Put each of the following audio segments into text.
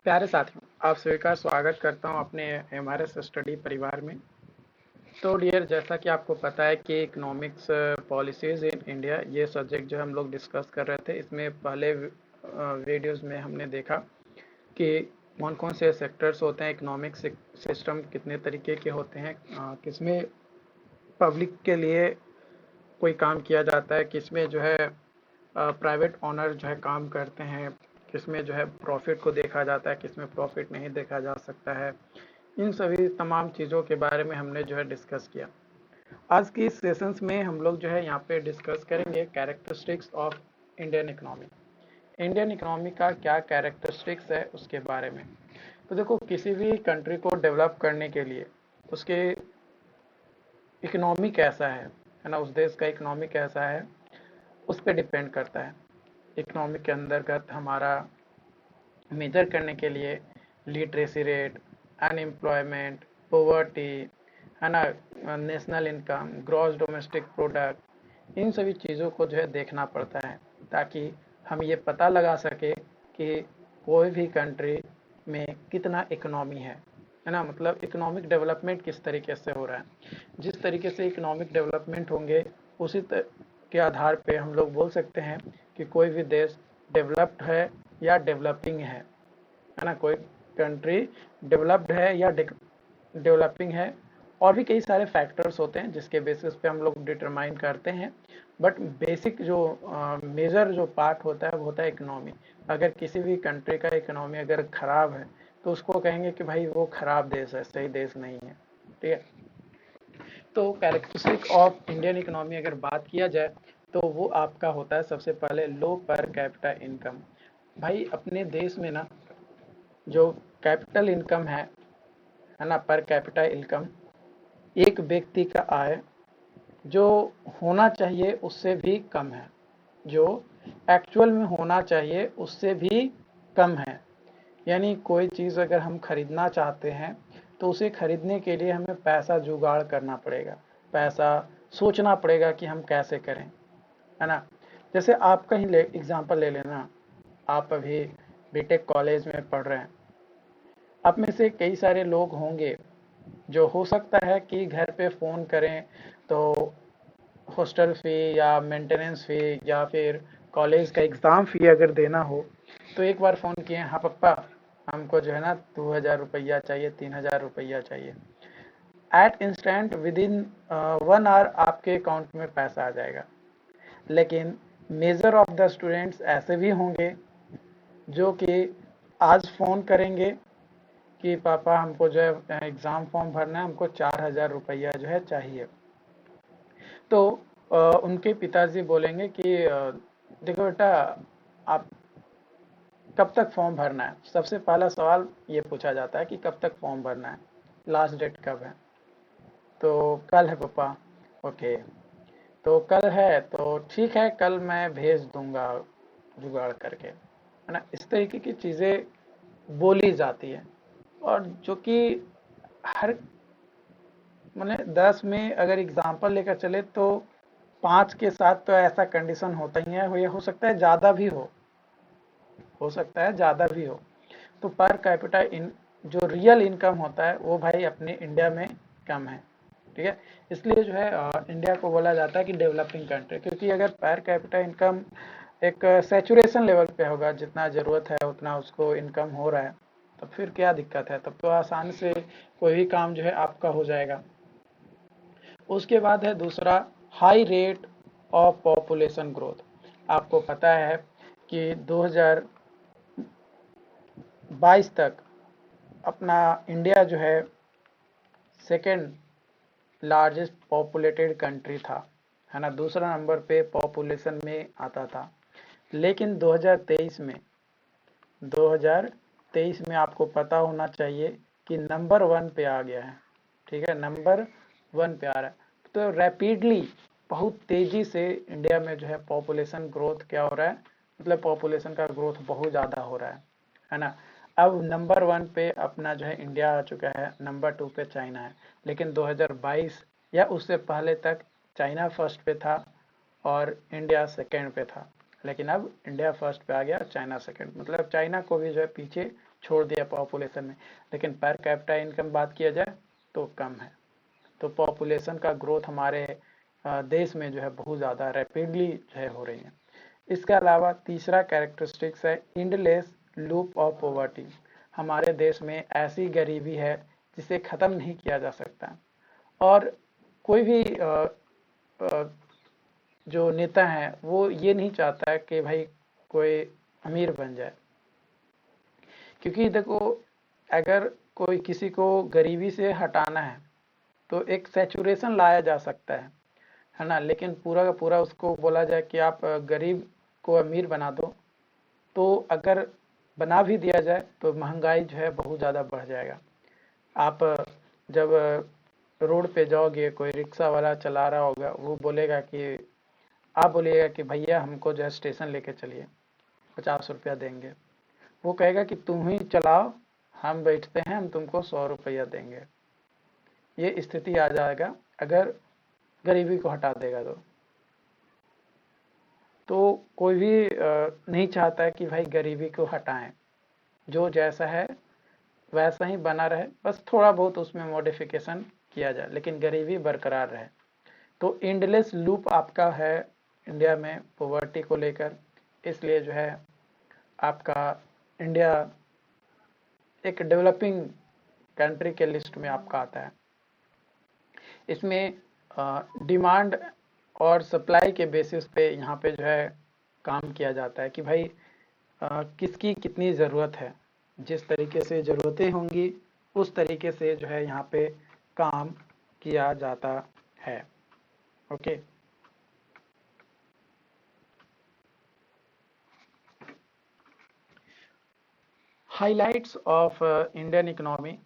प्यारे साथियों, आप सभी का स्वागत करता हूं अपने एमआरएस स्टडी परिवार में। तो डियर, जैसा कि आपको पता है कि इकोनॉमिक्स पॉलिसीज इन इंडिया ये सब्जेक्ट जो हम लोग डिस्कस कर रहे थे, इसमें पहले वीडियोस में हमने देखा कि कौन कौन से सेक्टर्स होते हैं, इकोनॉमिक सिस्टम कितने तरीके के होते हैं, किसमें पब्लिक के लिए कोई काम किया जाता है, किसमें जो है प्राइवेट ओनर जो है काम करते हैं, किसमें जो है प्रॉफिट को देखा जाता है, किसमें प्रॉफिट नहीं देखा जा सकता है। इन सभी तमाम चीज़ों के बारे में हमने जो है डिस्कस किया। आज की इस सेशंस में हम लोग जो है यहाँ पे डिस्कस करेंगे characteristics of Indian economy. Indian economy का क्या कैरेक्टरिस्टिक्स है उसके बारे में। तो देखो, किसी भी कंट्री को डेवलप करने के लिए उसके इकोनॉमी कैसा है ना, उस देश का इकोनॉमी कैसा है उस पर डिपेंड करता है। इकोनॉमिक के अंतर्गत हमारा मेजर करने के लिए लिटरेसी रेट, अनएम्प्लॉयमेंट, पोवर्टी, है ना, national income, gross domestic product, इन सभी चीज़ों को जो है देखना पड़ता है ताकि हम ये पता लगा सके कि कोई भी कंट्री में कितना इकोनॉमी है ना, मतलब इकोनॉमिक डेवलपमेंट किस तरीके से हो रहा है। जिस तरीके से इकोनॉमिक डेवलपमेंट होंगे उसी के आधार पे हम लोग बोल सकते हैं कि कोई भी देश डेवलप्ड है या डेवलपिंग है ना, कोई कंट्री डेवलप्ड है या डेवलपिंग है। और भी कई सारे फैक्टर्स होते हैं जिसके बेसिस पे हम लोग डिटरमाइन करते हैं, बट बेसिक जो मेजर जो पार्ट होता है वो होता है इकोनॉमी। अगर किसी भी कंट्री का इकोनॉमी अगर खराब है तो उसको कहेंगे कि भाई वो खराब देश है, सही देश नहीं है। ठीक है। तो कैरेक्टरिस्टिक ऑफ इंडियन इकोनॉमी अगर बात किया जाए तो वो आपका होता है सबसे पहले लो पर कैपिटा इनकम। भाई अपने देश में ना जो कैपिटल इनकम है ना, पर कैपिटा इनकम, एक व्यक्ति का आय जो होना चाहिए उससे भी कम है, जो एक्चुअल में होना चाहिए उससे भी कम है। यानी कोई चीज़ अगर हम खरीदना चाहते हैं तो उसे खरीदने के लिए हमें पैसा जुगाड़ करना पड़ेगा, पैसा सोचना पड़ेगा कि हम कैसे करें, है ना। जैसे आप कहीं एग्जांपल ले लेना, आप अभी बीटेक कॉलेज में पढ़ रहे हैं। आप में से कई सारे लोग होंगे जो हो सकता है कि घर पे फ़ोन करें तो हॉस्टल फ़ी या मेंटेनेंस फ़ी या फिर कॉलेज का एग्ज़ाम फ़ी अगर देना हो तो एक बार फ़ोन किए, हाँ पापा हमको जो है ना 2000 रुपया चाहिए, 3000 रुपया चाहिए। At instant within 1 hour आपके अकाउंट में पैसा आ जाएगा। लेकिन मेजर ऑफ द स्टूडेंट्स ऐसे भी होंगे जो कि आज फ़ोन करेंगे कि पापा हमको जो है एग्ज़ाम फॉर्म भरना है, हमको 4000 रुपया जो है चाहिए। तो उनके पिताजी बोलेंगे कि देखो बेटा, आप कब तक फॉर्म भरना है। सबसे पहला सवाल ये पूछा जाता है कि कब तक फॉर्म भरना है, लास्ट डेट कब है। तो कल है पापा। ओके, तो कल है तो ठीक है, कल मैं भेज दूंगा जुगाड़ करके, है ना। इस तरीके की चीज़ें बोली जाती है। और जो कि हर मैंने 10 में अगर एग्जांपल लेकर चले तो 5 के साथ तो ऐसा कंडीशन होता ही है, ये हो सकता है ज़्यादा भी हो सकता है ज़्यादा भी हो। तो पर कैपिटा इन जो रियल इनकम होता है वो भाई अपने इंडिया में कम है। ठीक है। इसलिए जो है इंडिया को बोला जाता है कि डेवलपिंग कंट्री, क्योंकि अगर पर कैपिटा इनकम एक सैचुरेशन लेवल पे होगा, जितना ज़रूरत है उतना उसको इनकम हो रहा है, तब फिर क्या दिक्कत है, तब तो आसानी से कोई भी काम जो है आपका हो जाएगा। उसके बाद है दूसरा, high rate of population growth. आपको पता है कि 2022 तक अपना इंडिया जो है सेकेंड लार्जेस्ट पॉपुलेटेड कंट्री था, है ना, दूसरा नंबर पे पॉपुलेशन में आता था। लेकिन 2023 में आपको पता होना चाहिए कि नंबर 1 पे आ गया है। ठीक है, नंबर 1 पे आ रहा है। तो रैपिडली, बहुत तेजी से इंडिया में जो है पॉपुलेशन ग्रोथ क्या हो रहा है, मतलब पॉपुलेशन का ग्रोथ बहुत ज़्यादा हो रहा है ना। अब नंबर 1 पे अपना जो है इंडिया आ चुका है, नंबर 2 पे चाइना है। लेकिन 2022 या उससे पहले तक चाइना फर्स्ट पे था और इंडिया सेकेंड पे था, लेकिन अब इंडिया फर्स्ट पे आ गया, चाइना सेकंड, मतलब चाइना को भी जो है पीछे छोड़ दिया पॉपुलेशन में। लेकिन पर कैपिटा इनकम बात किया जाए तो कम है। तो पॉपुलेशन का ग्रोथ हमारे देश में जो है बहुत ज़्यादा रैपिडली जो है हो रही है। इसके अलावा तीसरा कैरेक्टरिस्टिक्स है इंडलेस लूप ऑफ पॉवर्टी। हमारे देश में ऐसी गरीबी है जिसे ख़त्म नहीं किया जा सकता, और कोई भी जो नेता है वो ये नहीं चाहता है कि भाई कोई अमीर बन जाए, क्योंकि देखो अगर कोई किसी को गरीबी से हटाना है तो एक सैचुरेशन लाया जा सकता है ना। लेकिन पूरा का पूरा उसको बोला जाए कि आप गरीब को अमीर बना दो, तो अगर बना भी दिया जाए तो महंगाई जो है बहुत ज़्यादा बढ़ जाएगा। आप जब रोड पे जाओगे, कोई रिक्शा वाला चला रहा होगा, वो बोलेगा कि आप बोलिएगा कि भैया हमको जो है स्टेशन लेके चलिए, 50 रुपया देंगे। वो कहेगा कि तुम ही चलाओ, हम बैठते हैं, हम तुमको 100 रुपया देंगे। ये स्थिति आ जाएगा अगर गरीबी को हटा देगा तो कोई भी नहीं चाहता है कि भाई गरीबी को हटाएं। जो जैसा है वैसा ही बना रहे, बस थोड़ा बहुत उसमें मॉडिफिकेशन किया जाए, लेकिन गरीबी बरकरार रहे। तो एंडलेस लूप आपका है इंडिया में पॉवर्टी को लेकर, इसलिए जो है आपका इंडिया एक डेवलपिंग कंट्री के लिस्ट में आपका आता है। इसमें डिमांड और सप्लाई के बेसिस पे यहाँ पे जो है काम किया जाता है कि भाई किसकी कितनी ज़रूरत है। जिस तरीके से ज़रूरतें होंगी उस तरीके से जो है यहाँ पे काम किया जाता है। Okay, highlights of Indian economy.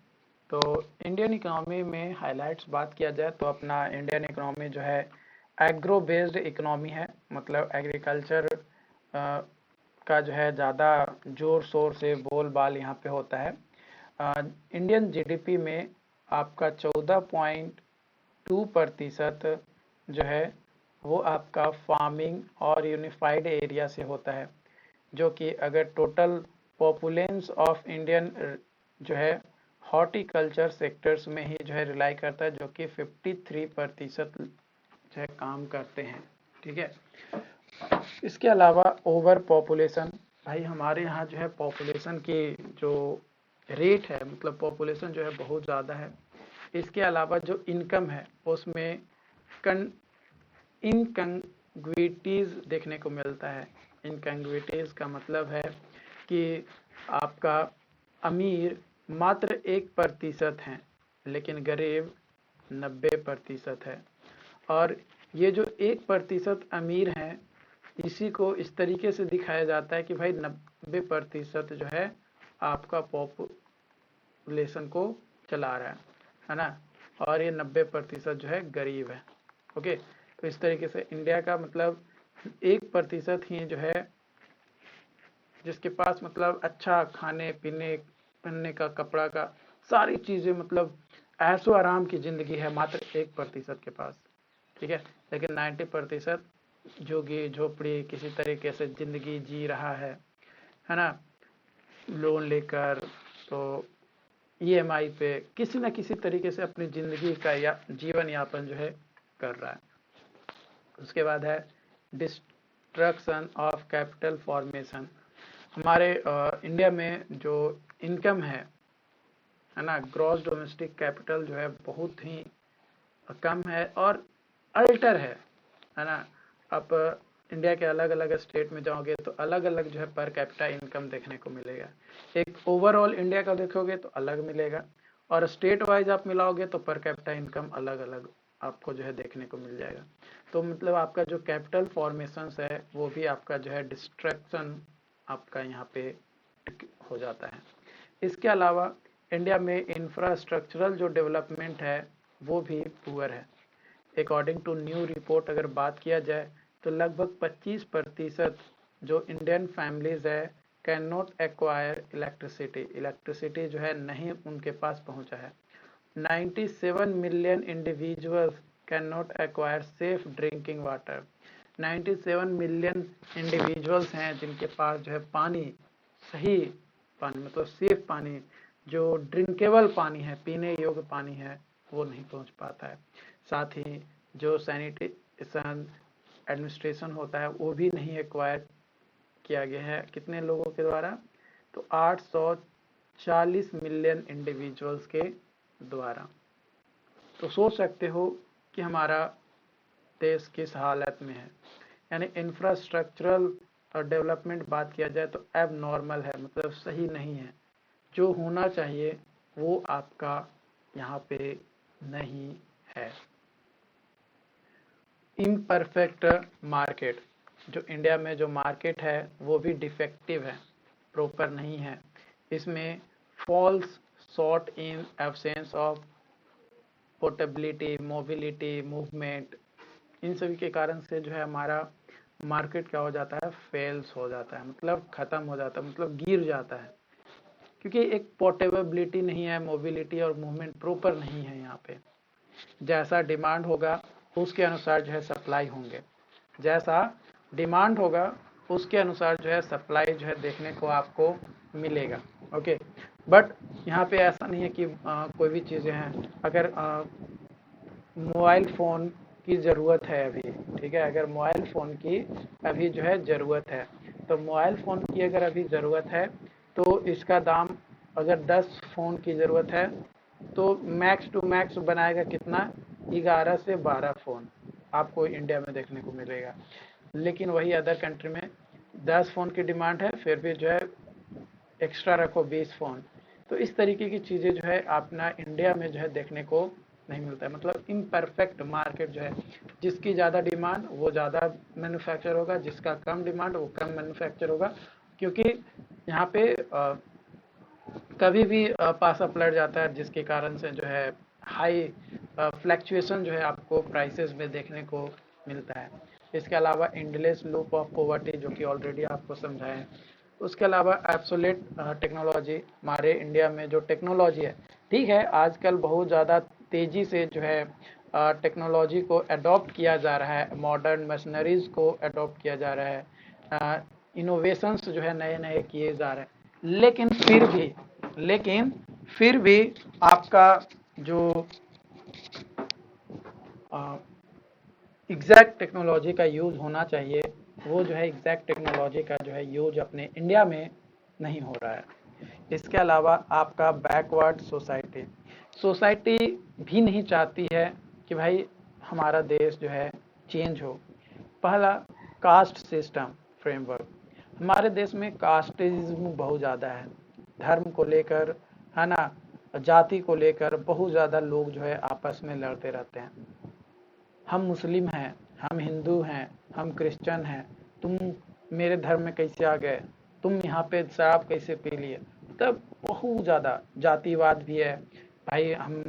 तो इंडियन इकोनॉमी में हाइलाइट्स बात किया जाए तो अपना इंडियन इकोनॉमी जो है एग्रो बेस्ड इकोनॉमी है, मतलब एग्रीकल्चर का जो है ज़्यादा जोर शोर से बोलबाल यहाँ पे होता है। इंडियन जीडीपी में आपका 14.2% जो है वो आपका फार्मिंग और यूनिफाइड एरिया से होता है, जो कि अगर टोटल पॉपुलेंस ऑफ इंडियन जो है हॉर्टिकल्चर सेक्टर्स में ही जो है रिलाई करता है, जो कि 53% जो है काम करते हैं। ठीक है, इसके अलावा ओवर पॉपुलेशन, भाई हमारे यहाँ जो है पॉपुलेशन की जो रेट है, मतलब पॉपुलेशन जो है बहुत ज़्यादा है। इसके अलावा जो इनकम है उसमें इनकंग्विटीज देखने को मिलता है। इनकंग्विटीज का मतलब है कि आपका अमीर मात्र 1% है लेकिन गरीब 90% है। और ये जो 1% अमीर हैं, इसी को इस तरीके से दिखाया जाता है कि भाई 90% जो है आपका पॉपुलेशन को चला रहा है ना, और ये 90% जो है गरीब है। ओके, तो इस तरीके से इंडिया का मतलब 1% ही जो है जिसके पास मतलब अच्छा खाने पीने पहनने का, कपड़ा का, सारी चीज़ें, मतलब ऐशो आराम की ज़िंदगी है मात्र 1% के पास। ठीक है, लेकिन 90% झुग्गी झोपड़ी किसी तरीके से ज़िंदगी जी रहा है ना, लोन लेकर, तो ईएमआई पे किसी न किसी तरीके से अपनी ज़िंदगी का या जीवन यापन जो है कर रहा है। उसके बाद है डिस्ट्रक्शन ऑफ कैपिटल फॉर्मेशन। हमारे इंडिया में जो इनकम है ना, ग्रॉस डोमेस्टिक कैपिटल जो है बहुत ही कम है और अल्टर है ना। आप इंडिया के अलग अलग स्टेट में जाओगे तो अलग अलग जो है पर कैपिटा इनकम देखने को मिलेगा। एक ओवरऑल इंडिया का देखोगे तो अलग मिलेगा, और स्टेट वाइज आप मिलाओगे तो पर कैपिटा इनकम अलग अलग आपको जो है देखने को मिल जाएगा। तो मतलब आपका जो कैपिटल फॉर्मेशन है वो भी आपका जो है डिस्ट्रक्शन आपका यहाँ पे हो जाता है। इसके अलावा इंडिया में इंफ्रास्ट्रक्चरल जो डेवलपमेंट है वो भी पुअर है। अकॉर्डिंग टू न्यू रिपोर्ट अगर बात किया जाए तो लगभग 25% जो इंडियन फैमिलीज है कैन नॉट एक्वायर इलेक्ट्रिसिटी जो है नहीं उनके पास पहुंचा है। 97 million individuals can not acquire safe drinking water, 97 million individuals हैं जिनके पास जो है पानी, सही पानी मतलब सेफ पानी, जो ड्रिंकेबल पानी है, पीने योग्य पानी है, वो नहीं पहुंच पाता है। साथ ही जो सैनिटेशन एडमिनिस्ट्रेशन होता है वो भी नहीं एक्वायर किया गया है। कितने लोगों के द्वारा? तो 840 मिलियन इंडिविजुअल्स के द्वारा। तो सोच सकते हो कि हमारा देश किस हालत में है। यानी इंफ्रास्ट्रक्चरल डेवलपमेंट बात किया जाए तो एब नॉर्मल है, मतलब सही नहीं है। जो होना चाहिए वो आपका यहाँ पे नहीं है। इम्परफेक्ट मार्केट, जो इंडिया में जो मार्केट है वो भी डिफेक्टिव है, प्रॉपर नहीं है। इसमें falls short in absence of portability, mobility, movement, इन सभी के कारण से जो है हमारा मार्केट क्या हो जाता है? फेल्स हो जाता है, मतलब खत्म हो जाता है, मतलब गिर जाता है, क्योंकि एक पोर्टेबिलिटी नहीं है, मोबिलिटी और मूवमेंट प्रॉपर नहीं है। यहाँ पे जैसा डिमांड होगा उसके अनुसार जो है सप्लाई होंगे, जैसा डिमांड होगा उसके अनुसार जो है सप्लाई जो है देखने को आपको मिलेगा। ओके, बट यहाँ पे ऐसा नहीं है कि कोई भी चीज़ें हैं। अगर मोबाइल फ़ोन की ज़रूरत है अभी, ठीक है, अगर मोबाइल फ़ोन की अभी जो है ज़रूरत है, तो मोबाइल फ़ोन की अगर अभी ज़रूरत है तो इसका दाम, अगर 10 फ़ोन की ज़रूरत है तो मैक्स टू मैक्स बनाएगा कितना? 11 से 12 फ़ोन आपको इंडिया में देखने को मिलेगा। लेकिन वही अदर कंट्री में 10 फ़ोन की डिमांड है, फिर भी जो है एक्स्ट्रा रखो 20 फ़ोन। तो इस तरीके की चीज़ें जो है अपना इंडिया में जो है देखने को नहीं मिलता है। मतलब इम्परफेक्ट मार्केट जो है, जिसकी ज़्यादा डिमांड वो ज़्यादा मैन्युफैक्चर होगा, जिसका कम डिमांड वो कम मैन्युफैक्चर होगा, क्योंकि यहाँ पे कभी भी पासा पलट जाता है, जिसके कारण से जो है हाई फ्लैक्चुएशन जो है आपको प्राइसेस में देखने को मिलता है। इसके अलावा इंडलेस लूप ऑफ पॉवर्टी, जो कि ऑलरेडी आपको समझाएं। उसके अलावा एब्सोलेट टेक्नोलॉजी, हमारे इंडिया में जो टेक्नोलॉजी है, ठीक है, आजकल बहुत ज़्यादा तेज़ी से जो है टेक्नोलॉजी को अडॉप्ट किया जा रहा है, मॉडर्न मशीनरीज को अडॉप्ट किया जा रहा है, इनोवेशंस जो है नए नए किए जा रहे हैं। लेकिन फिर भी आपका जो एग्जैक्ट टेक्नोलॉजी का यूज़ होना चाहिए, वो जो है एग्जैक्ट टेक्नोलॉजी का जो है यूज अपने इंडिया में नहीं हो रहा है। इसके अलावा आपका बैकवर्ड सोसाइटी भी नहीं चाहती है कि भाई हमारा देश जो है चेंज हो। पहला, कास्ट सिस्टम फ्रेमवर्क, हमारे देश में कास्टिज्म बहुत ज़्यादा है, धर्म को लेकर, है ना, जाति को लेकर बहुत ज़्यादा लोग जो है आपस में लड़ते रहते हैं। हम मुस्लिम हैं, हम हिंदू हैं, हम क्रिश्चियन हैं, तुम मेरे धर्म में कैसे आ गए, तुम यहाँ पे शराब कैसे पी लिए, मतलब बहुत ज़्यादा जातिवाद भी है। भाई हम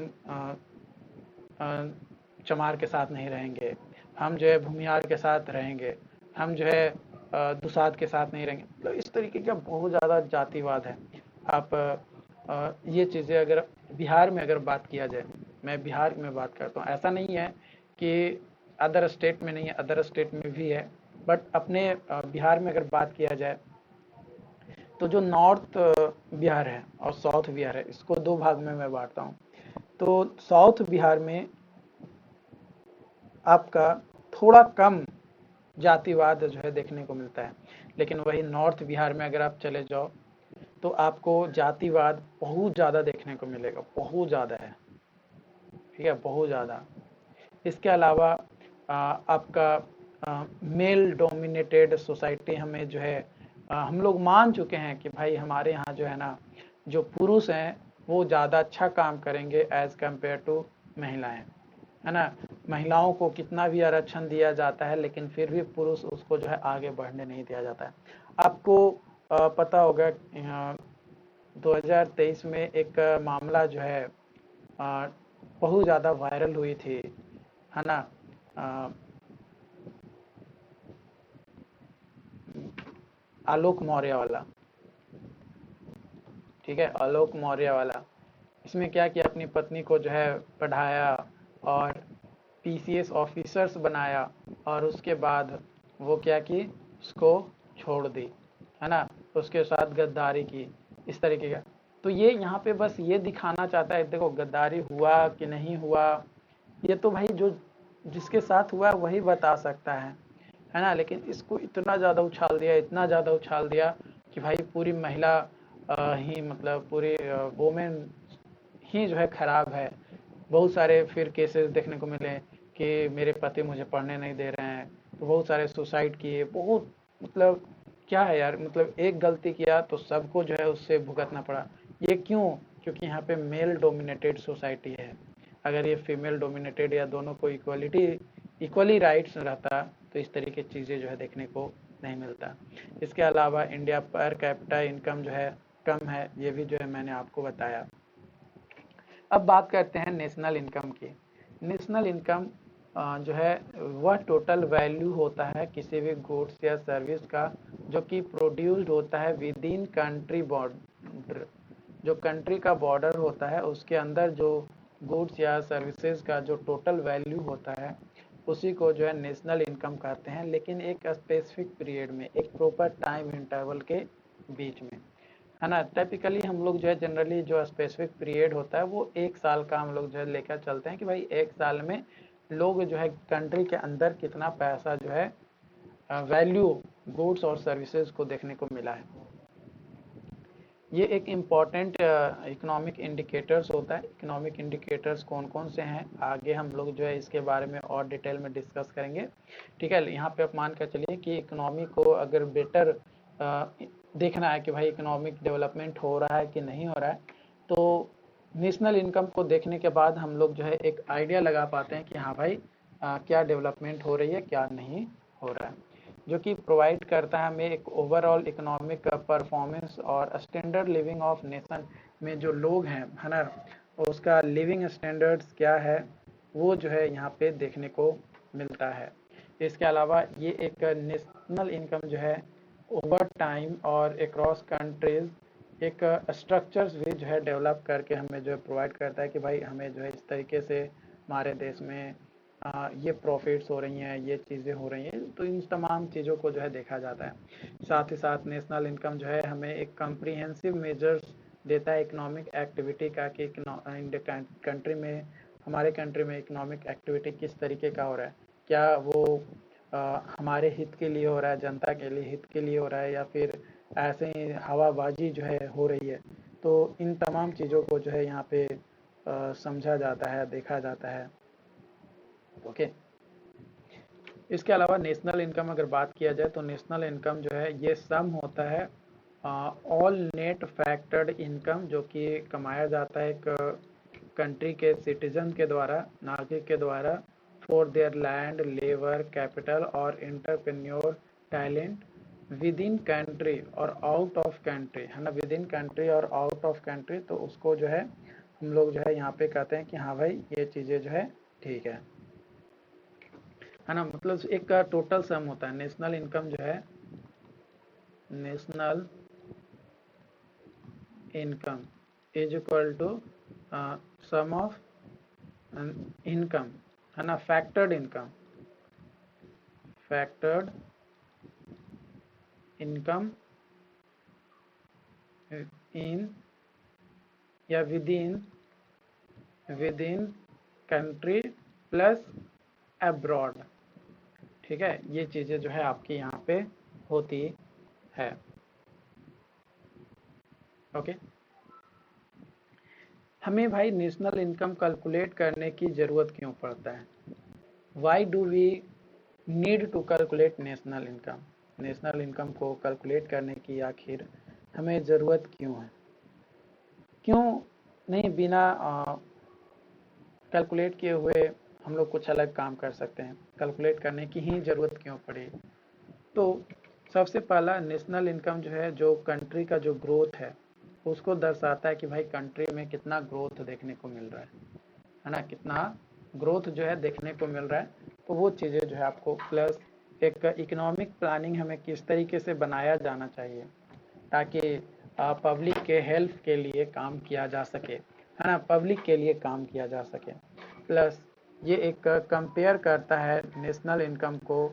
चमार के साथ नहीं रहेंगे, हम जो है भूमिहार के साथ रहेंगे, हम जो है दुसाध के साथ नहीं रहेंगे, मतलब इस तरीके का बहुत ज़्यादा जातिवाद है। आप ये चीज़ें अगर बिहार में अगर बात किया जाए, मैं बिहार में बात करता हूँ, ऐसा नहीं है कि अदर स्टेट में नहीं है, अदर स्टेट में भी है, बट अपने बिहार में अगर बात किया जाए तो जो नॉर्थ बिहार है और साउथ बिहार है, इसको दो भाग में मैं बांटता हूँ। तो साउथ बिहार में आपका थोड़ा कम जातिवाद जो है देखने को मिलता है, लेकिन वही नॉर्थ बिहार में अगर आप चले जाओ तो आपको जातिवाद बहुत ज़्यादा देखने को मिलेगा, बहुत ज़्यादा है, ठीक है, बहुत ज़्यादा। इसके अलावा आपका मेल डोमिनेटेड सोसाइटी हमें जो है हम लोग मान चुके हैं कि भाई हमारे यहाँ जो है ना, जो पुरुष हैं वो ज़्यादा अच्छा काम करेंगे एज कम्पेयर टू महिलाएं, है ना। महिलाओं को कितना भी आरक्षण दिया जाता है, लेकिन फिर भी पुरुष उसको जो है आगे बढ़ने नहीं दिया जाता है। आपको पता होगा 2023 में एक मामला जो है बहुत ज़्यादा वायरल हुई थी, है ना, आलोक मौर्य वाला, ठीक है, आलोक मौर्य वाला। इसमें क्या किया, अपनी पत्नी को जो है पढ़ाया और पीसीएस ऑफिसर्स बनाया, और उसके बाद वो क्या की, उसको छोड़ दी, है ना, उसके साथ गद्दारी की, इस तरीके का। तो ये यहाँ पे बस ये दिखाना चाहता है, देखो गद्दारी हुआ कि नहीं हुआ, ये तो भाई जो जिसके साथ हुआ वही बता सकता है ना। लेकिन इसको इतना ज़्यादा उछाल दिया, इतना ज़्यादा उछाल दिया कि भाई पूरी महिला ही मतलब पूरी वोमेन ही जो है खराब है। बहुत सारे फिर केसेस देखने को मिले कि मेरे पति मुझे पढ़ने नहीं दे रहे हैं, तो बहुत सारे सुसाइड किए, बहुत मतलब क्या है यार, मतलब एक गलती किया तो सबको जो है उससे भुगतना पड़ा। ये क्यों? क्योंकि यहाँ पे मेल डोमिनेटेड सोसाइटी है। अगर ये फीमेल डोमिनेटेड या दोनों को इक्वली राइट्स रहता तो इस तरीके की चीज़ें जो है देखने को नहीं मिलता। इसके अलावा इंडिया पर कैपिटा इनकम जो है कम है, ये भी जो है मैंने आपको बताया। अब बात करते हैं नेशनल इनकम की। नेशनल इनकम जो है वह टोटल वैल्यू होता है किसी भी गुड्स या सर्विस का जो कि प्रोड्यूस्ड होता है विद इन कंट्री बॉर्डर। जो कंट्री का बॉर्डर होता है उसके अंदर जो गुड्स या सर्विसेज का जो टोटल वैल्यू होता है उसी को जो है नेशनल इनकम कहते हैं, लेकिन एक स्पेसिफिक पीरियड में, एक प्रॉपर टाइम इंटरवल के बीच में, है ना। टिपिकली हम लोग जो है जनरली जो स्पेसिफिक पीरियड होता है वो एक साल का हम लोग जो है लेकर चलते हैं कि भाई एक साल में लोग जो है कंट्री के अंदर कितना पैसा जो है वैल्यू गुड्स और सर्विसेज को देखने को मिला है। ये एक इम्पॉर्टेंट इकोनॉमिक इंडिकेटर्स होता है। इकोनॉमिक इंडिकेटर्स कौन कौन से हैं आगे हम लोग जो है इसके बारे में और डिटेल में डिस्कस करेंगे, ठीक है। यहाँ पे आप मान कर चलिए कि इकोनॉमी को अगर बेटर देखना है कि भाई इकोनॉमिक डेवलपमेंट हो रहा है कि नहीं हो रहा है, तो नेशनल इनकम को देखने के बाद हम लोग जो है एक आइडिया लगा पाते हैं कि हाँ भाई क्या डेवलपमेंट हो रही है, क्या नहीं हो रहा है, जो कि प्रोवाइड करता है हमें एक ओवरऑल इकोनॉमिक परफॉर्मेंस और स्टैंडर्ड लिविंग ऑफ नेशन में जो लोग हैं, है ना, उसका लिविंग स्टैंडर्ड्स क्या है वो जो है यहाँ पे देखने को मिलता है। इसके अलावा ये एक नेशनल इनकम जो है ओवर टाइम और अक्रॉस कंट्रीज एक स्ट्रक्चर्स भी जो है डेवलप करके हमें जो है प्रोवाइड करता है कि भाई हमें जो है इस तरीके से हमारे देश में ये प्रॉफिट्स हो रही हैं, ये चीज़ें हो रही हैं, तो इन तमाम चीज़ों को जो है देखा जाता है। साथ ही साथ नेशनल इनकम जो है हमें एक कम्प्रीहेंसिव मेजर्स देता है इकोनॉमिक एक्टिविटी का कि कंट्री में, हमारे कंट्री में इकोनॉमिक एक्टिविटी किस तरीके का हो रहा है, क्या वो हमारे हित के लिए हो रहा है, जनता के लिए हित के लिए हो रहा है, या फिर ऐसे ही हवाबाजी जो है हो रही है। तो इन तमाम चीज़ों को जो है यहाँ पे समझा जाता है, देखा जाता है। ओके। इसके अलावा नेशनल इनकम अगर बात किया जाए तो नेशनल इनकम जो है ये सम होता है ऑल नेट फैक्टर्ड इनकम जो कि कमाया जाता है एक कंट्री के सिटीजन के द्वारा, नागरिक के द्वारा, for their land, labour, capital और entrepreneur talent within country और आउट ऑफ कंट्री, है ना, विद इन कंट्री और आउट ऑफ कंट्री। तो उसको जो है हम लोग जो है यहाँ पे कहते हैं कि हाँ भाई ये चीज़ें जो है ठीक है ना। मतलब एक टोटल सम होता है नेशनल इनकम जो है, national income is equal to sum of income, है ना, factored income, factored income in या within country plus abroad, ठीक है। ये चीज़ें जो है आपकी यहाँ पे होती है। ओके। हमें भाई नेशनल इनकम कैलकुलेट करने की ज़रूरत क्यों पड़ता है? Why do we need to calculate national income? National income को कैलकुलेट करने की आखिर हमें ज़रूरत क्यों है? क्यों नहीं बिना कैलकुलेट किए हुए हम लोग कुछ अलग काम कर सकते हैं? कैलकुलेट करने की ही ज़रूरत क्यों पड़ी? तो सबसे पहला, नेशनल इनकम जो है जो कंट्री का जो ग्रोथ है उसको दर्शाता है कि भाई कंट्री में कितना ग्रोथ देखने को मिल रहा है ना, कितना ग्रोथ जो है देखने को मिल रहा है। तो वो चीज़ें जो है आपको, प्लस एक इकोनॉमिक प्लानिंग हमें किस तरीके से बनाया जाना चाहिए ताकि पब्लिक के हेल्प के लिए काम किया जा सके, है ना, पब्लिक के लिए काम किया जा सके। प्लस ये एक कंपेयर करता है नेशनल इनकम को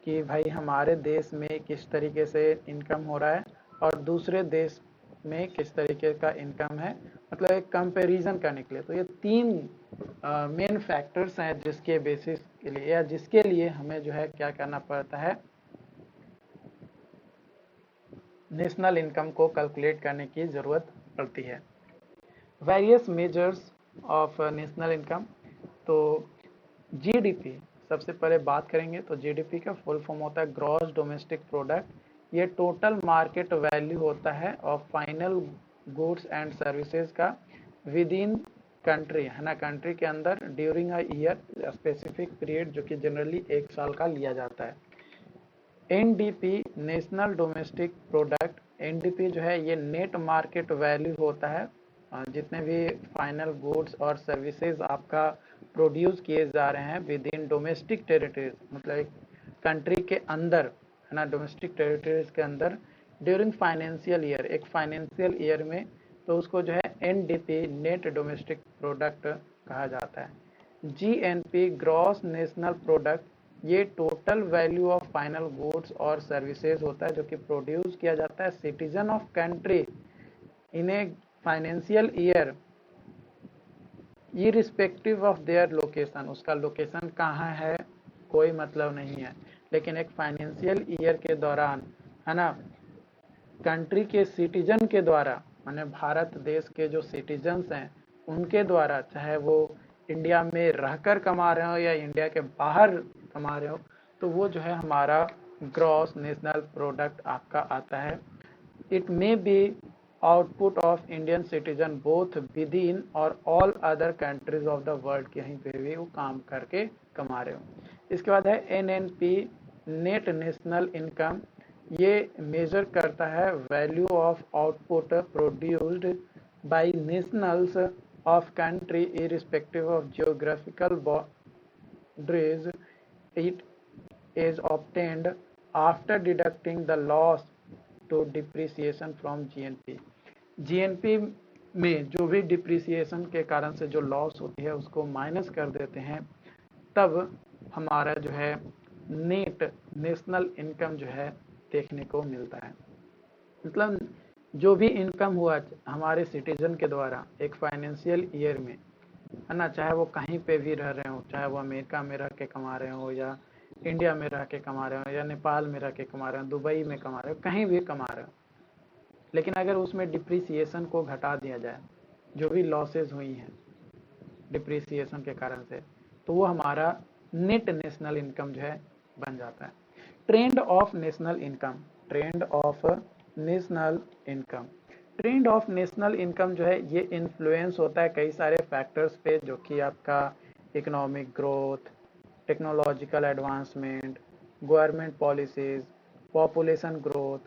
कि भाई हमारे देश में किस तरीके से इनकम हो रहा है और दूसरे देश में किस तरीके का इनकम है, मतलब एक कंपैरिजन करने के लिए। तो ये 3 मेन फैक्टर्स हैं जिसके बेसिस के लिए या जिसके लिए हमें जो है क्या करना पड़ता है, नेशनल इनकम को कैलकुलेट करने की ज़रूरत पड़ती है। Various measures of national income. तो जीडीपी सबसे पहले बात करेंगे तो जीडीपी का फुल फॉर्म होता है ग्रॉस डोमेस्टिक प्रोडक्ट। ये टोटल मार्केट वैल्यू होता है of final goods and services का विद इन कंट्री, है ना, कंट्री के अंदर during a year specific period, जो कि जनरली 1 साल का लिया जाता है। NDP national domestic product, NDP जो है ये नेट मार्केट वैल्यू होता है जितने भी फाइनल गुड्स और सर्विसेज आपका प्रोड्यूस किए जा रहे हैं विद इन डोमेस्टिक टेरिटरीज, मतलब एक कंट्री के अंदर, है ना, डोमेस्टिक टेरिटरीज के अंदर ड्यूरिंग फाइनेंशियल ईयर, एक फाइनेंशियल ईयर में, तो उसको जो है एनडीपी नेट डोमेस्टिक प्रोडक्ट कहा जाता है। जीएनपी ग्रॉस नेशनल प्रोडक्ट, ये total value of final goods और सर्विसेज होता है जो कि प्रोड्यूस किया जाता है citizen of country in a financial year irrespective of their location. उसका लोकेशन कहाँ है कोई मतलब नहीं है, लेकिन एक फाइनेंशियल ईयर के दौरान, है ना, कंट्री के सिटीजन के द्वारा, माने भारत देश के जो सिटीजन्स हैं उनके द्वारा, चाहे वो इंडिया में रहकर कमा रहे हो या इंडिया के बाहर कमा रहे हो, तो वो जो है हमारा ग्रॉस नेशनल प्रोडक्ट आपका आता है। It may be output of Indian citizen both within और all other countries of the world, कहीं पे भी वो काम करके कमा रहे हो। इसके बाद है एनएनपी नेट नेशनल इनकम। ये मेजर करता है value of output produced by nationals of country irrespective of geographical boundaries. It is obtained after deducting the loss to depreciation from GNP। GNP में जो भी डिप्रिसिएशन के कारण से जो लॉस होती है उसको माइनस कर देते हैं, तब हमारा जो है नेट नेशनल इनकम जो है देखने को मिलता है। मतलब जो भी इनकम हुआ हमारे सिटीजन के द्वारा एक फाइनेंशियल ईयर में, है ना, चाहे वो कहीं पे भी रह रहे हो, चाहे वो अमेरिका में रह के कमा रहे हो या इंडिया में रह के कमा रहे हो या नेपाल में रह के कमा रहे हो, दुबई में कमा रहे हो, कहीं भी कमा रहे हो, लेकिन अगर उसमें डिप्रिसिएशन को घटा दिया जाए, जो भी लॉसेज हुई हैं डिप्रिसिएशन के कारण से, तो वो हमारा नेट नेशनल इनकम जो है बन जाता है। Trend of national income, trend of national income, trend of national income जो है ये इन्फ्लुएंस होता है कई सारे फैक्टर्स पे, जो कि आपका economic growth, technological advancement, government policies, population growth,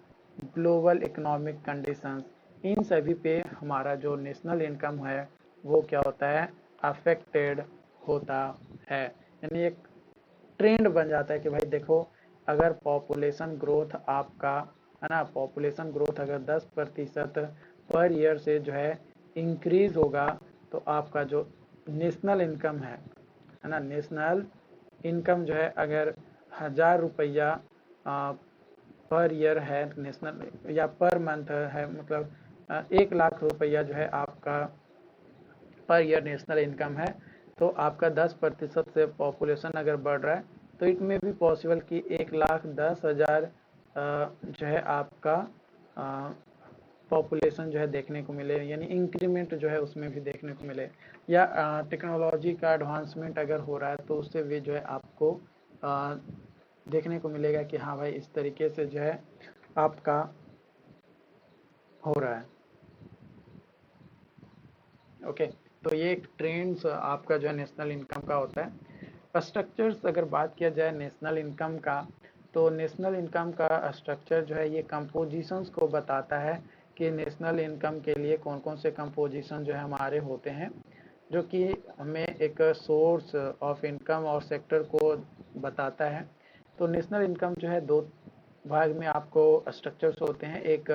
global economic conditions, इन सभी पे हमारा जो नेशनल इनकम है वो क्या होता है, अफेक्टेड होता है। यानी एक ट्रेंड बन जाता है कि भाई देखो, अगर पॉपुलेशन ग्रोथ आपका, है ना, पॉपुलेशन ग्रोथ अगर 10% पर ईयर से जो है इंक्रीज होगा, तो आपका जो नेशनल इनकम है ना, नेशनल इनकम जो है अगर 1000 रुपया पर ईयर है नेशनल, या पर मंथ है, मतलब 1 लाख रुपया जो है आपका पर ईयर नेशनल इनकम है, तो आपका 10% से पॉपुलेशन अगर बढ़ रहा है तो इट में भी पॉसिबल कि 1,10,000 जो है आपका पॉपुलेशन जो है देखने को मिले, यानी इंक्रीमेंट जो है उसमें भी देखने को मिले, या टेक्नोलॉजी का एडवांसमेंट अगर हो रहा है तो उससे भी जो है आपको देखने को मिलेगा कि हाँ भाई इस तरीके से जो है आपका हो रहा है। ओके, तो ये एक ट्रेंड्स आपका जो है नेशनल इनकम का होता है। स्ट्रक्चर्स अगर बात किया जाए नेशनल इनकम का, तो नेशनल इनकम का स्ट्रक्चर जो है ये कंपोजिशंस को बताता है कि नेशनल इनकम के लिए कौन कौन से कंपोजिशन जो है हमारे होते हैं, जो कि हमें एक सोर्स ऑफ इनकम और सेक्टर को बताता है। तो नेशनल इनकम जो है 2 भाग में आपको स्ट्रक्चर्स होते हैं, एक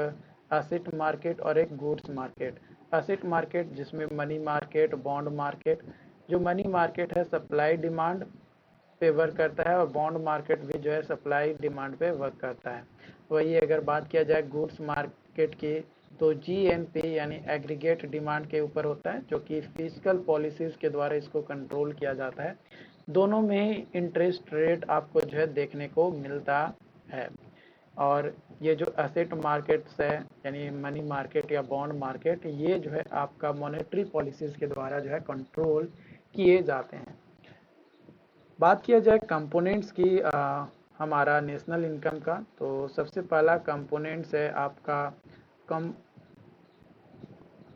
असेट मार्केट और एक गुड्स मार्केट। असेट मार्केट जिसमें मनी मार्केट, बॉन्ड मार्केट, जो मनी मार्केट है सप्लाई डिमांड पे वर्क करता है और बॉन्ड मार्केट भी जो है सप्लाई डिमांड पे वर्क करता है। वही अगर बात किया जाए गुड्स मार्केट की, तो जीएनपी यानी एग्रीगेट डिमांड के ऊपर होता है, जो कि फिजिकल पॉलिसीज के द्वारा इसको कंट्रोल किया जाता है। दोनों में ही इंटरेस्ट रेट आपको जो है देखने को मिलता है। और ये जो एसेट मार्केट्स है यानी मनी मार्केट या बॉन्ड मार्केट, ये जो है आपका मॉनेटरी पॉलिसीज के द्वारा जो है कंट्रोल किए जाते हैं। बात किया जाए कंपोनेंट्स की हमारा नेशनल इनकम का, तो सबसे पहला कंपोनेंट्स है आपका कम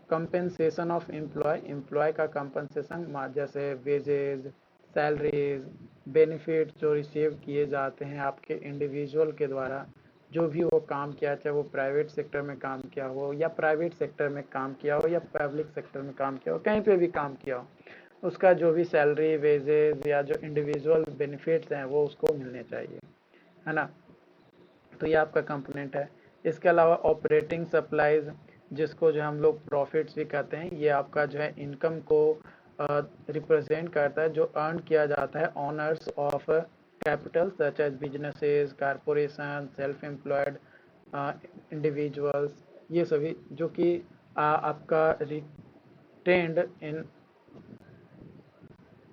कंपेंसेशन ऑफ एम्प्लॉय का कंपनसेशन, जैसे वेजेज, सैलरीज, बेनिफिट जो रिसीव किए जाते हैं आपके इंडिविजुअल के द्वारा, जो भी वो काम किया, चाहे वो प्राइवेट सेक्टर में काम किया हो या प्राइवेट सेक्टर में काम किया हो या पब्लिक सेक्टर में काम किया हो, कहीं पे भी काम किया हो, उसका जो भी सैलरी, वेजेज या जो इंडिविजुअल बेनिफिट्स हैं वो उसको मिलने चाहिए, है ना। तो ये आपका कंपोनेंट है। इसके अलावा ऑपरेटिंग सप्लाईज, जिसको जो हम लोग प्रॉफिट्स भी कहते हैं, ये आपका जो है इनकम को रिप्रेजेंट करता है, जो अर्न किया जाता है owners of capital such as businesses, corporation, self employed individuals, ये सभी जो कि आपका retained in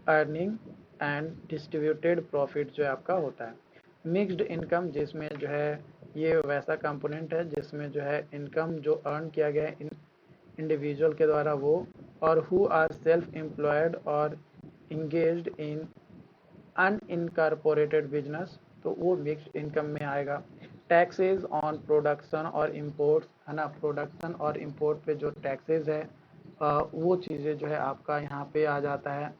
earning and distributed profit जो है आपका होता है। मिक्स्ड इनकम, जिसमें जो है ये वैसा कंपोनेंट है जिसमें जो है इनकम जो अर्न किया गया है इंडिविजुअल के द्वारा वो, और हु आर सेल्फ एम्प्लॉयड और इंगेज्ड इन अनइनकॉर्पोरेटेड बिजनेस, तो वो मिक्स्ड इनकम में आएगा। टैक्सेस ऑन प्रोडक्शन और इंपोर्ट, है ना, प्रोडक्शन और इंपोर्ट पे जो टैक्सेस है वो चीज़ें जो है आपका यहाँ पे आ जाता है।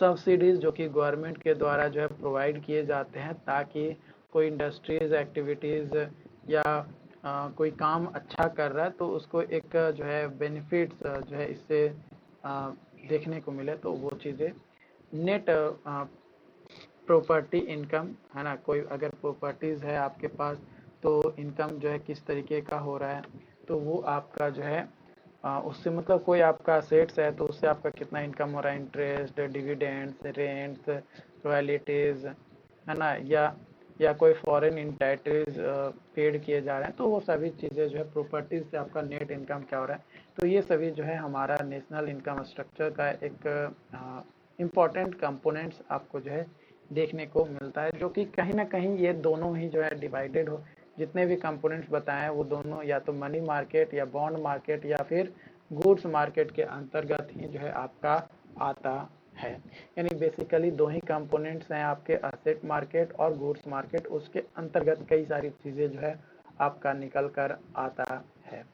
सब्सिडीज, जो कि गवर्नमेंट के द्वारा जो है प्रोवाइड किए जाते हैं ताकि कोई इंडस्ट्रीज एक्टिविटीज़ या कोई काम अच्छा कर रहा है तो उसको एक जो है बेनिफिट्स जो है इससे देखने को मिले, तो वो चीज़ें। नेट प्रॉपर्टी इनकम, है ना, कोई अगर प्रॉपर्टीज़ है आपके पास तो इनकम जो है किस तरीके का हो रहा है, तो वो आपका जो है उससे मतलब कोई आपका सेट्स है तो उससे आपका कितना इनकम हो रहा है, इंटरेस्ट, डिविडेंड्स, रेंट्स, रॉयल्टीज, है ना, या कोई फॉरेन इंटाइटल्स पेड किए जा रहे हैं, तो वो सभी चीज़ें जो है प्रॉपर्टीज से आपका नेट इनकम क्या हो रहा है, तो ये सभी जो है हमारा नेशनल इनकम स्ट्रक्चर का एक इम्पॉर्टेंट कंपोनेंट्स आपको जो है देखने को मिलता है, जो कि कहीं ना कहीं ये दोनों ही जो है डिवाइडेड हो, जितने भी कंपोनेंट्स बताए हैं वो दोनों या तो मनी मार्केट या बॉन्ड मार्केट या फिर गुड्स मार्केट के अंतर्गत ही जो है आपका आता है। यानी बेसिकली दो ही कंपोनेंट्स हैं आपके, एसेट मार्केट और गुड्स मार्केट, उसके अंतर्गत कई सारी चीज़ें जो है आपका निकल कर आता है।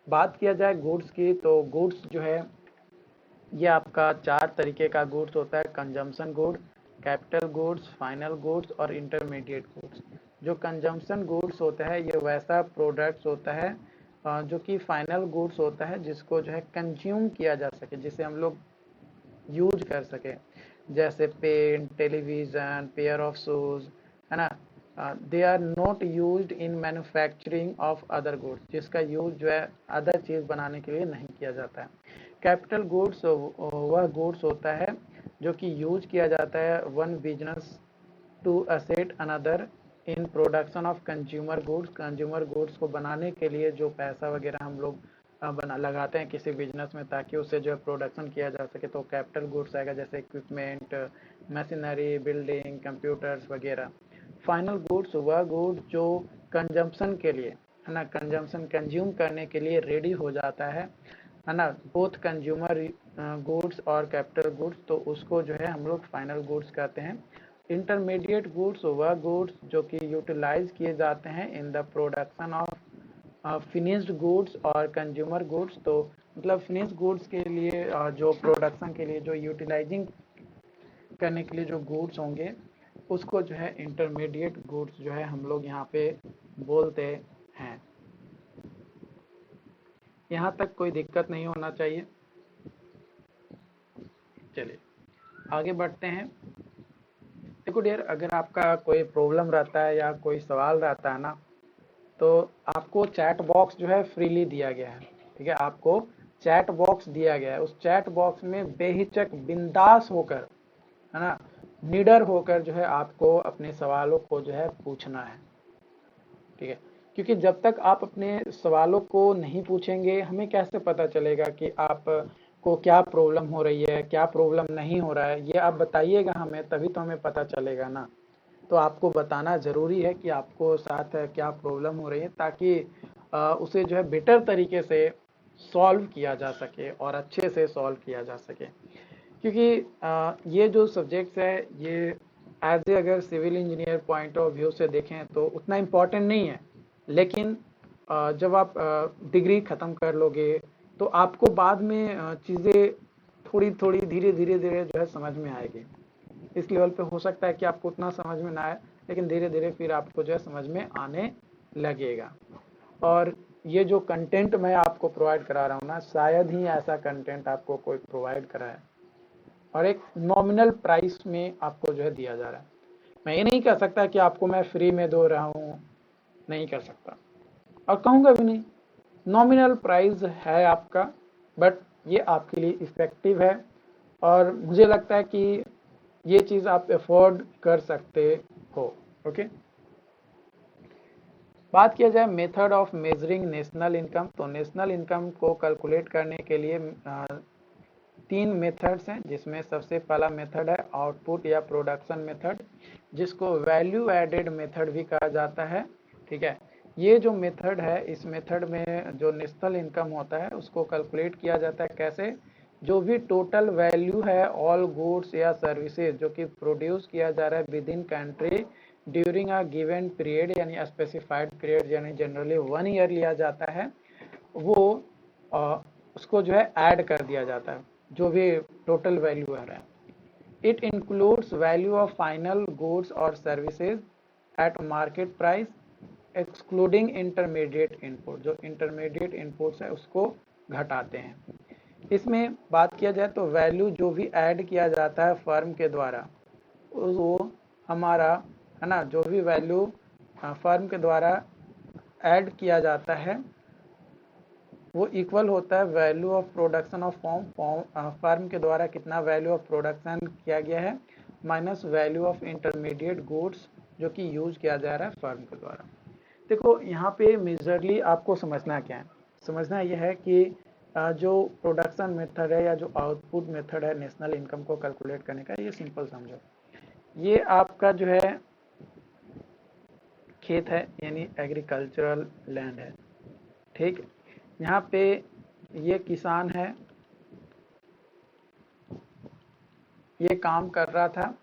बात किया जाए गुड्स की, तो गुड्स जो है ये आपका चार तरीके का गुड्स होता है, consumption good, capital goods, final goods और इंटरमीडिएट गुड्स। जो कंजम्पशन गुड्स होता है ये वैसा प्रोडक्ट्स होता है जो कि फाइनल गुड्स होता है जिसको जो है कंज्यूम किया जा सके, जिसे हम लोग यूज कर सके, जैसे pen, television, pair of shoes, है ना। They are not used in manufacturing of other goods, जिसका यूज जो है अदर चीज़ बनाने के लिए नहीं किया जाता है। कैपिटल गुड्स वह गुड्स होता है जो कि यूज किया जाता है one business to asset another in production of consumer goods. Consumer goods को बनाने के लिए जो पैसा वगैरह हम लोग बना लगाते हैं किसी बिजनेस में ताकि उससे जो है प्रोडक्शन किया जा सके, तो कैपिटल गुड्स आएगा, जैसे इक्विपमेंट, मशीनरी, बिल्डिंग, कंप्यूटर्स वगैरह। फाइनल गुड्स वह गुड्स जो कंजम्पशन के लिए, है ना, कंजम्पशन कंज्यूम करने के लिए रेडी हो जाता है ना, बोथ कंज्यूमर गुड्स और कैपिटल गुड्स, तो उसको जो है हम लोग फाइनल गुड्स कहते हैं। इंटरमीडिएट गुड्स वह गुड्स जो कि यूटिलाइज किए जाते हैं in the production of finished goods और कंज्यूमर गुड्स, तो मतलब फिनिश्ड गुड्स के लिए जो प्रोडक्शन के लिए जो यूटिलाइजिंग करने के लिए जो गुड्स होंगे उसको जो है इंटरमीडिएट गुड्स जो है हम लोग यहाँ पे बोलते हैं। यहाँ तक कोई दिक्कत नहीं होना चाहिए। चलिए आगे बढ़ते हैं। देखो डियर, अगर आपका कोई प्रॉब्लम रहता है या कोई सवाल रहता है ना, तो आपको चैट बॉक्स जो है फ्रीली दिया गया है, ठीक है, आपको चैट बॉक्स दिया गया है। उस चैट बॉक्स में बेहिचक बिंदास होकर, है ना, निडर होकर जो है आपको अपने सवालों को जो है पूछना है, ठीक है। क्योंकि जब तक आप अपने सवालों को नहीं पूछेंगे, हमें कैसे पता चलेगा कि आप को क्या प्रॉब्लम हो रही है, क्या प्रॉब्लम नहीं हो रहा है, ये आप बताइएगा हमें, तभी तो हमें पता चलेगा ना। तो आपको बताना ज़रूरी है कि आपको साथ क्या प्रॉब्लम हो रही है, ताकि उसे जो है बेटर तरीके से सॉल्व किया जा सके और अच्छे से सॉल्व किया जा सके। क्योंकि ये जो सब्जेक्ट्स है, ये एज ए अगर civil engineer point of view से देखें तो उतना इम्पोर्टेंट नहीं है, लेकिन जब आप डिग्री ख़त्म कर लोगे तो आपको बाद में चीज़ें थोड़ी थोड़ी धीरे धीरे धीरे जो है समझ में आएगी। इस लेवल पे हो सकता है कि आपको उतना समझ में ना आए, लेकिन धीरे धीरे फिर आपको जो है समझ में आने लगेगा। और ये जो कंटेंट मैं आपको प्रोवाइड करा रहा हूँ ना, शायद ही ऐसा कंटेंट आपको कोई प्रोवाइड कराए, और एक नॉमिनल प्राइस में आपको जो है दिया जा रहा है। मैं ये नहीं कह सकता कि आपको मैं फ्री में दे रहा हूँ, नहीं कर सकता और कहूँगा भी नहीं। नॉमिनल प्राइस है आपका, बट ये आपके लिए इफ़ेक्टिव है, और मुझे लगता है कि ये चीज़ आप अफोर्ड कर सकते हो। ओके, बात किया जाए method of measuring national income, तो नेशनल इनकम को कैलकुलेट करने के लिए तीन मेथड्स हैं, जिसमें सबसे पहला मेथड है आउटपुट या प्रोडक्शन मेथड, जिसको वैल्यू एडेड मेथड भी कहा जाता है, ठीक है। ये जो मेथड है, इस मेथड में जो नेशनल इनकम होता है उसको कैलकुलेट किया जाता है कैसे, जो भी टोटल वैल्यू है ऑल गुड्स या सर्विसेज जो कि प्रोड्यूस किया जा रहा है with in country during a given period, यानी स्पेसिफाइड पीरियड, यानी जनरली 1 ईयर लिया जाता है, वो उसको जो है ऐड कर दिया जाता है, जो भी टोटल वैल्यू आ रहा है। It includes value of final goods और services at market price excluding intermediate input, जो इंटरमीडिएट इनपुट्स है उसको घटाते हैं। इसमें बात किया जाए तो वैल्यू जो भी ऐड किया जाता है फर्म के द्वारा, वो हमारा है ना, जो भी वैल्यू फर्म के द्वारा ऐड किया जाता है वो इक्वल होता है value of production of firm के द्वारा कितना वैल्यू ऑफ प्रोडक्शन किया गया है minus value of intermediate goods जो कि यूज किया जा रहा है फर्म के द्वारा। देखो यहाँ पे मेजरली आपको समझना क्या है, समझना यह है कि जो प्रोडक्शन मेथड है या जो आउटपुट मेथड है नेशनल इनकम को कैलकुलेट करने का, ये सिंपल समझो। ये आपका जो है खेत है, यानी एग्रीकल्चरल लैंड है, ठीक। यहाँ पे ये किसान है, ये काम कर रहा था,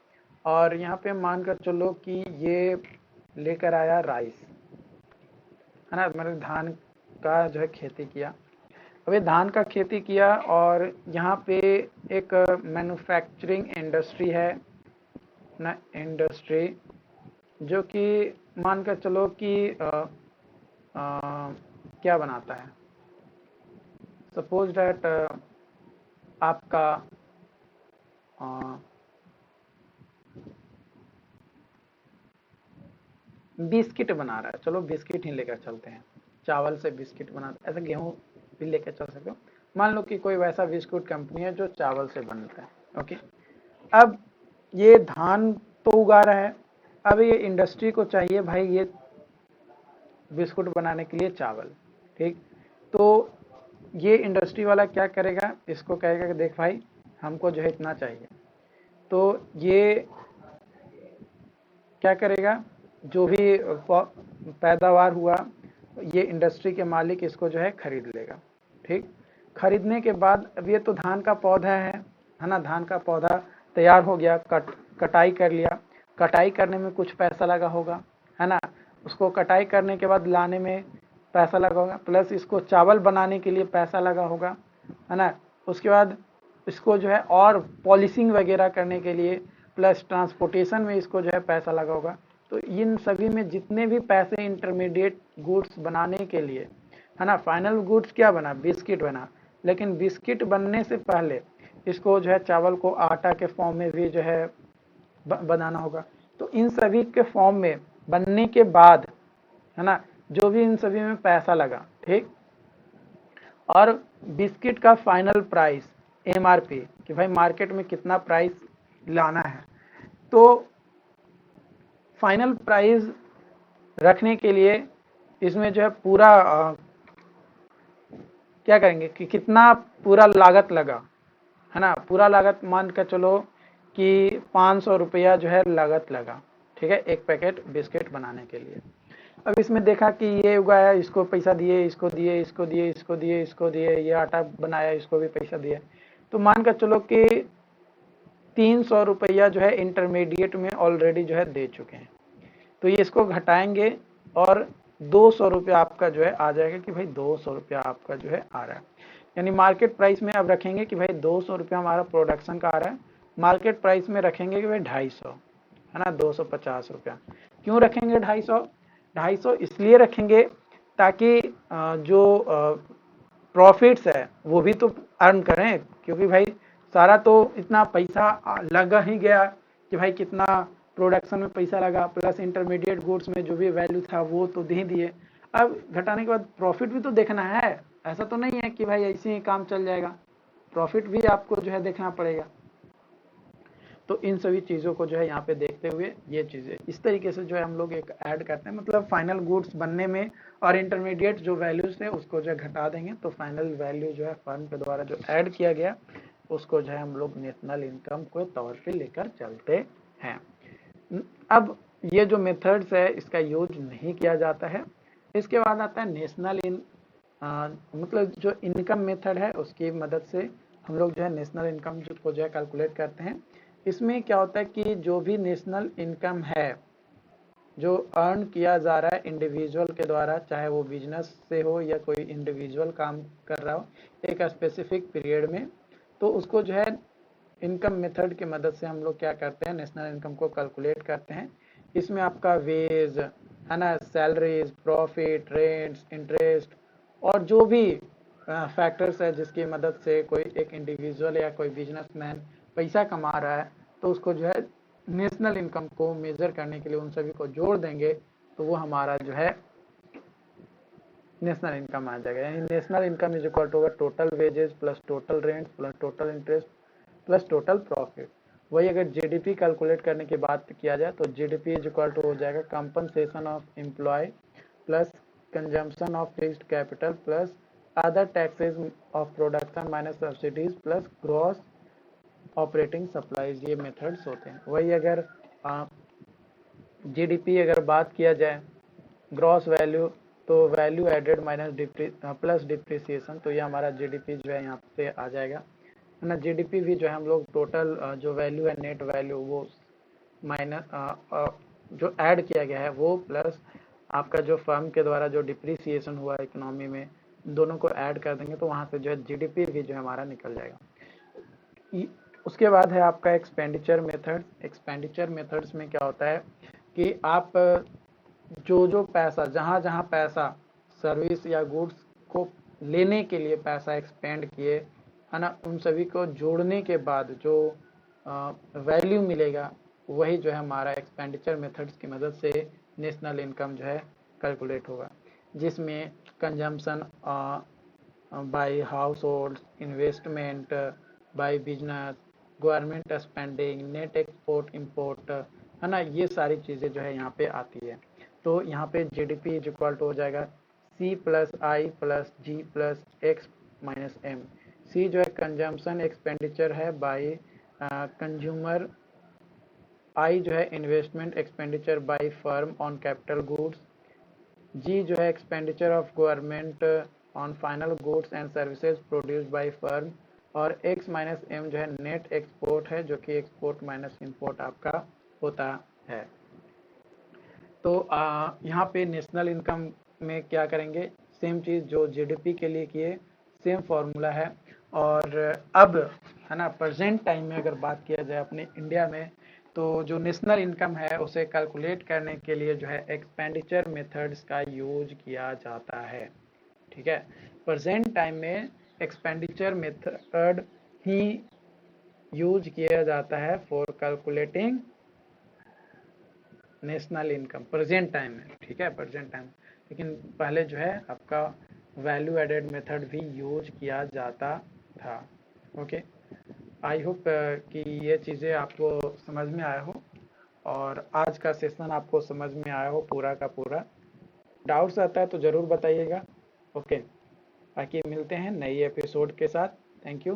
और यहाँ पे मानकर चलो कि ये लेकर आया राइस, है ना, मैंने धान का जो है खेती किया। अब ये धान का खेती किया और यहाँ पे एक मैन्युफैक्चरिंग इंडस्ट्री है ना, इंडस्ट्री जो कि मानकर चलो कि क्या बनाता है, सपोज डैट आपका बिस्किट बना रहा है, चलो बिस्किट ही लेकर चलते हैं, चावल से बिस्किट बना, ऐसा गेहूं भी लेकर चल सकते हो। मान लो कि कोई वैसा बिस्कुट कंपनी है जो चावल से बनता है, ओके। अब ये धान तो उगा रहा है, अब ये इंडस्ट्री को चाहिए भाई ये बिस्कुट बनाने के लिए चावल, ठीक। तो ये इंडस्ट्री वाला क्या करेगा, इसको कहेगा कि देख भाई हमको जो है इतना चाहिए, तो ये क्या करेगा, जो भी पैदावार हुआ ये इंडस्ट्री के मालिक इसको जो है खरीद लेगा, ठीक। खरीदने के बाद अब ये तो धान का पौधा है ना, धान का पौधा तैयार हो गया, कटाई कर लिया, कटाई करने में कुछ पैसा लगा होगा, है ना, उसको कटाई करने के बाद लाने में पैसा लगा होगा, प्लस इसको चावल बनाने के लिए पैसा लगा होगा, है ना। उसके बाद इसको जो है और पॉलिशिंग वगैरह करने के लिए प्लस ट्रांसपोर्टेशन में इसको जो है पैसा लगा होगा। तो इन सभी में जितने भी पैसे इंटरमीडिएट गुड्स बनाने के लिए, है ना, फाइनल गुड्स क्या बना, बिस्किट बना, लेकिन बिस्किट बनने से पहले इसको जो है चावल को आटा के फॉर्म में भी जो है बनाना होगा। तो इन सभी के फॉर्म में बनने के बाद, है ना, जो भी इन सभी में पैसा लगा, ठीक, और बिस्किट का फाइनल प्राइस एमआरपी कि भाई मार्केट में कितना प्राइस लाना है, तो फाइनल प्राइस रखने के लिए इसमें जो है पूरा क्या करेंगे कि कितना पूरा लागत लगा, है ना, पूरा लागत मान कर चलो कि 500 रुपया जो है लागत लगा, ठीक है, एक पैकेट बिस्किट बनाने के लिए। अब इसमें देखा कि ये उगाया, इसको पैसा दिए, इसको दिए, इसको दिए, इसको दिए, इसको दिए, ये आटा बनाया, इसको भी पैसा दिया, तो मान कर चलो कि 300 रुपया जो है इंटरमीडिएट में ऑलरेडी जो है दे चुके हैं। तो ये इसको घटाएंगे और 200 रुपया आपका जो है आ जाएगा कि भाई 200 रुपया आपका जो है आ रहा है। यानी मार्केट प्राइस में अब रखेंगे कि भाई 200 रुपया हमारा प्रोडक्शन का आ रहा है, मार्केट प्राइस में रखेंगे कि भाई 250, है ना, 250 रुपया। क्यों रखेंगे 250? 250 इसलिए रखेंगे ताकि जो प्रॉफिट्स है वो भी तो अर्न करें, क्योंकि भाई सारा तो इतना पैसा लगा ही गया कि भाई कितना प्रोडक्शन में पैसा लगा, प्लस इंटरमीडिएट गुड्स में जो भी वैल्यू था वो तो दे दिए। अब घटाने के बाद प्रॉफिट भी तो देखना है, ऐसा तो नहीं है कि भाई ऐसे ही काम चल जाएगा, प्रॉफिट भी आपको जो है देखना पड़ेगा। तो इन सभी चीज़ों को जो है यहाँ पे देखते हुए ये चीज़ें इस तरीके से जो है हम लोग एक ऐड करते हैं, मतलब फाइनल गुड्स बनने में और इंटरमीडिएट जो वैल्यूज थे उसको जो है घटा देंगे, तो फाइनल वैल्यू जो है फर्म के द्वारा जो ऐड किया गया उसको जो है हम लोग नेशनल इनकम के तौर पे लेकर चलते हैं। अब ये जो मेथड्स है इसका यूज नहीं किया जाता है। इसके बाद आता है नेशनल मतलब जो इनकम मेथड है उसकी मदद से हम लोग जो है नेशनल इनकम को जो है कैलकुलेट करते हैं। इसमें क्या होता है कि जो भी नेशनल इनकम है जो अर्न किया जा रहा है इंडिविजुअल के द्वारा, चाहे वो बिजनेस से हो या कोई इंडिविजुअल काम कर रहा हो एक स्पेसिफिक पीरियड में, तो उसको जो है इनकम मेथड की मदद से हम लोग क्या करते हैं, नेशनल इनकम को कैलकुलेट करते हैं। इसमें आपका वेज, है ना, सैलरीज, प्रॉफिट, रेंट्स, इंटरेस्ट और जो भी फैक्टर्स है जिसकी मदद से कोई एक इंडिविजुअल या कोई बिजनेसमैन पैसा कमा रहा है, तो उसको जो है नेशनल इनकम को मेजर करने के लिए उन सभी को जोड़ देंगे, तो वो हमारा जो है नेशनल इनकम आ जाएगा। यानी national income is equal to total wages plus total rent plus total interest plus total profit. वही अगर जीडीपी कैलकुलेट करने की बात किया जाए तो जीडीपी इज इक्वल टू हो जाएगा compensation of employ plus consumption of fixed capital plus other taxes of production minus subsidies plus gross operating supplies. ये मेथड्स होते हैं। वही अगर जीडीपी अगर बात किया जाए ग्रॉस वैल्यू तो value added minus plus depreciation, तो ये हमारा जीडीपी जो है यहाँ पे आ जाएगा, है ना। जीडीपी भी जो है हम लोग टोटल जो वैल्यू है नेट वैल्यू वो माइनस जो ऐड किया गया है वो प्लस आपका जो फर्म के द्वारा जो डिप्रिसिएशन हुआ इकोनॉमी में, दोनों को ऐड कर देंगे तो वहाँ से जो है जीडीपी भी जो है हमारा निकल जाएगा। उसके बाद है आपका एक्सपेंडिचर मेथड। एक्सपेंडिचर मेथड्स में क्या होता है कि आप जो जो पैसा जहाँ जहाँ पैसा सर्विस या गुड्स को लेने के लिए पैसा एक्सपेंड किए, है ना, उन सभी को जोड़ने के बाद जो वैल्यू मिलेगा वही जो है हमारा एक्सपेंडिचर मेथड्स की मदद से नेशनल इनकम जो है कैलकुलेट होगा, जिसमें consumption by household, investment by business, government spending, net export import, है ना, ये सारी चीज़ें जो है यहाँ पे आती है। तो यहाँ पे जीडीपी इज इक्वल टू हो जाएगा C plus I plus G plus X minus M. C जो है कंजम्पशन एक्सपेंडिचर है बाय कंज्यूमर, आई जो है investment expenditure by firm on capital goods, G जो है expenditure of government on final goods and services produced by firm, और X minus M जो है नेट एक्सपोर्ट है जो कि एक्सपोर्ट माइनस इंपोर्ट आपका होता है। तो यहाँ पे नेशनल इनकम में क्या करेंगे, सेम चीज़ जो जीडीपी के लिए किए, सेम फॉर्मूला है। और अब, है ना, प्रेजेंट टाइम में अगर बात किया जाए अपने इंडिया में, तो जो नेशनल इनकम है उसे कैलकुलेट करने के लिए जो है एक्सपेंडिचर मेथड्स का यूज किया जाता है। ठीक है, प्रेजेंट टाइम में एक्सपेंडिचर मेथड ही यूज किया जाता है for calculating national income present time में। ठीक है, प्रेजेंट टाइम, लेकिन पहले जो है आपका वैल्यू एडेड मेथड भी यूज किया जाता था। ओके, आई होप कि ये चीज़ें आपको समझ में आया हो। और आज का सेशन आपको समझ में आया हो पूरा का पूरा। डाउट्स आता है तो ज़रूर बताइएगा। ओके, बाकी मिलते हैं नई एपिसोड के साथ। Thank you.